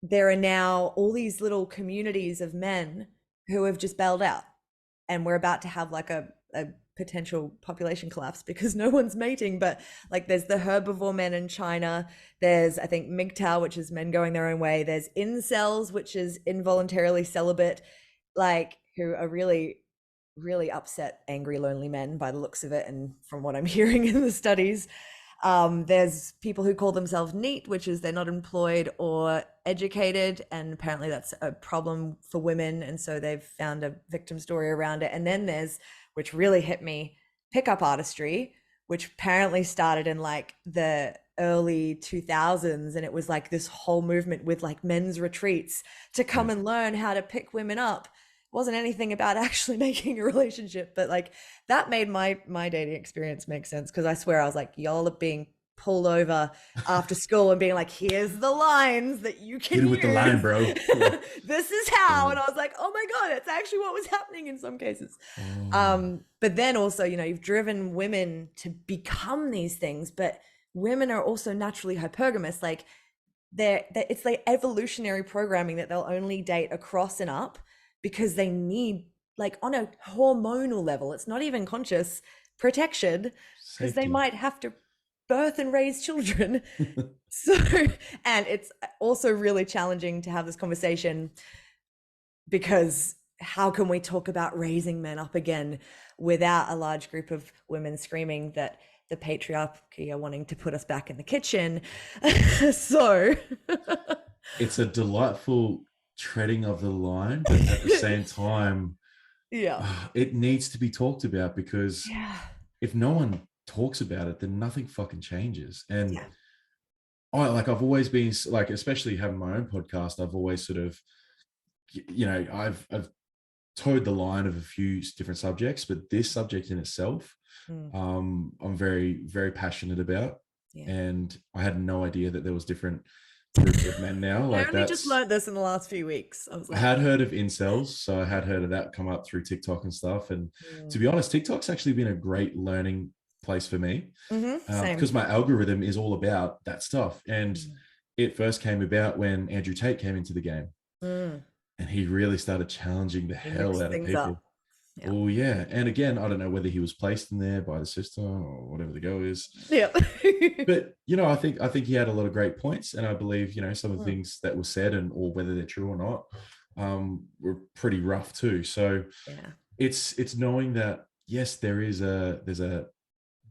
there are now all these little communities of men who have just bailed out, and we're about to have like a potential population collapse because no one's mating. But like, there's the herbivore men in China. There's, I think, MGTOW, which is men going their own way. There's incels, which is involuntarily celibate, like, who are really, really upset, angry, lonely men by the looks of it, and from what I'm hearing in the studies. There's people who call themselves neat, which is they're not employed or educated, and apparently that's a problem for women, and so they've found a victim story around it. And then there's, which really hit me, pickup artistry, which apparently started in like the early 2000s, and it was like this whole movement with like men's retreats to come Yeah. and learn how to pick women up. It wasn't anything about actually making a relationship, but like, that made my dating experience make sense, because I swear I was like, y'all are being pulled over after school and being like, here's the lines that you Hit can it with the line, use. bro. Yeah. This is how. Oh, And I was like, oh my God, it's actually what was happening in some cases. oh, But then also, you've driven women to become these things, but women are also naturally hypergamous. Like, it's like evolutionary programming that they'll only date across and up, because they need, like, on a hormonal level, it's not even conscious, protection, because they safety. might have to birth and raise children. So, and it's also really challenging to have this conversation, because how can we talk about raising men up again without a large group of women screaming that the patriarchy are wanting to put us back in the kitchen? So, It's a delightful treading of the line, but at the same time, yeah. it needs to be talked about because Yeah. if no one talks about it, then nothing fucking changes. And Yeah. I've always been like, especially having my own podcast, I've always sort of, I've towed the line of a few different subjects, but this subject in itself, Mm, I'm very, very passionate about. yeah. And I had no idea that there was different groups of men now. I Like only just that's, learned this in the last few weeks. I was I like, had heard of incels, so I had heard of that come up through TikTok and stuff. And to mm. be honest, TikTok's actually been a great learning place for me Same. because my algorithm is all about that stuff. And Mm, it first came about when Andrew Tate came into the game, mm. and he really started challenging the He hell mixed out of things people. up. Yeah. Oh yeah, and again, I don't know whether he was placed in there by the system or whatever the go is, Yeah. but I think he had a lot of great points, and I believe some of the Mm, things that were said, and or whether they're true or not, were pretty rough too. So yeah. it's knowing that yes, there's a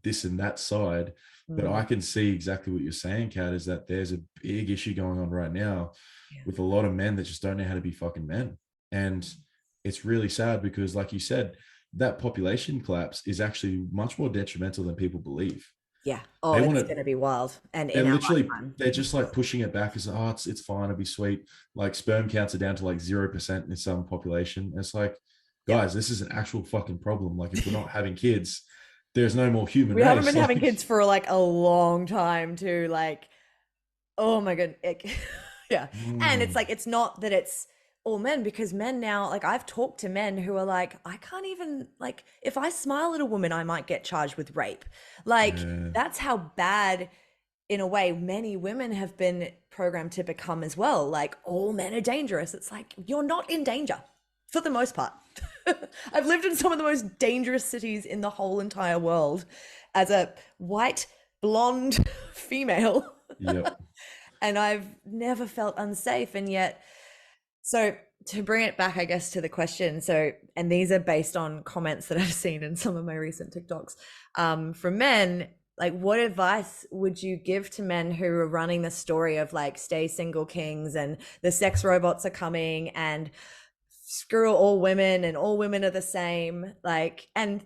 this and that side, but Mm, I can see exactly what you're saying, Kat, is that there's a big issue going on right now yeah. with a lot of men that just don't know how to be fucking men. And it's really sad because, like you said, that population collapse is actually much more detrimental than people believe. Yeah. Oh, They want it's to, going to be wild. And they're in our literally, lifetime. they're just like pushing it back as, oh, it's fine, it'll be sweet. Like sperm counts are down to like 0% in some population. And it's like, Yeah. guys, this is an actual fucking problem. Like if we're not having kids, there's no more human We haven't race. been having Like, kids for like a long time too. Like, oh my God. Yeah. And it's mm, like, it's not that it's all men, because men now, like, I've talked to men who are like, I can't even, like, if I smile at a woman, I might get charged with rape. Like, yeah, that's how bad, in a way, many women have been programmed to become as well. Like, all men are dangerous. It's like, you're not in danger for the most part. I've lived in some of the most dangerous cities in the whole entire world as a white, blonde female. yep. And I've never felt unsafe. And yet, so to bring it back, I guess, to the question. So, and these are based on comments that I've seen in some of my recent TikToks from men. Like, what advice would you give to men who are running the story of like stay single kings and the sex robots are coming and screw all women and all women are the same? Like, and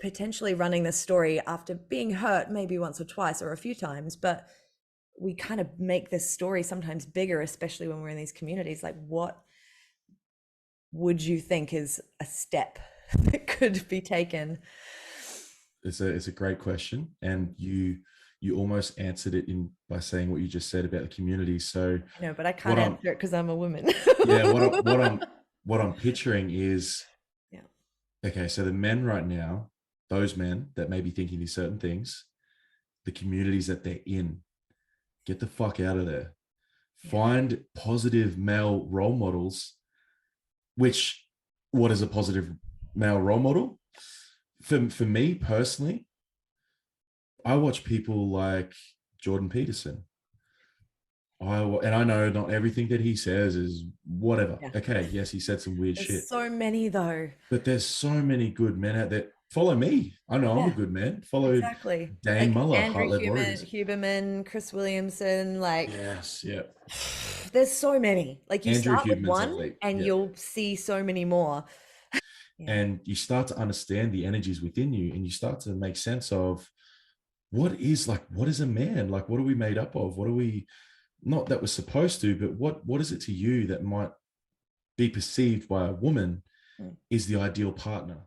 potentially running the story after being hurt maybe once or twice or a few times, but we kind of make this story sometimes bigger, especially when we're in these communities. Like, what would you think is a step that could be taken? It's a great question, and you almost answered it in by saying what you just said about the community. So I know, but I what can't I'm answer it because I'm a woman. yeah, what I'm picturing is, Yeah. okay, so the men right now, those men that may be thinking these certain things, the communities that they're in, get the fuck out of there. Yeah. find positive male role models. Which, what is a positive male role model? For me personally, I watch people like Jordan Peterson. And I know not everything that he says is whatever. Yeah. Okay, yes, he said some weird There's shit, so many though. but there's so many good men out there. Follow me. I know I'm a Yeah, good man. Follow exactly. Dane Like Muller, Andrew Heart Led Warriors. Huberman, Chris Williamson, like Yes, yeah. there's so many. Like you Andrew start with Huberman's one elite. and Yeah. you'll see so many more. Yeah. And you start to understand the energies within you, and you start to make sense of what is a man? Like, what are we made up of? What are we, not that we're supposed to, but what is it to you that might be perceived by a woman Mm. is the ideal partner?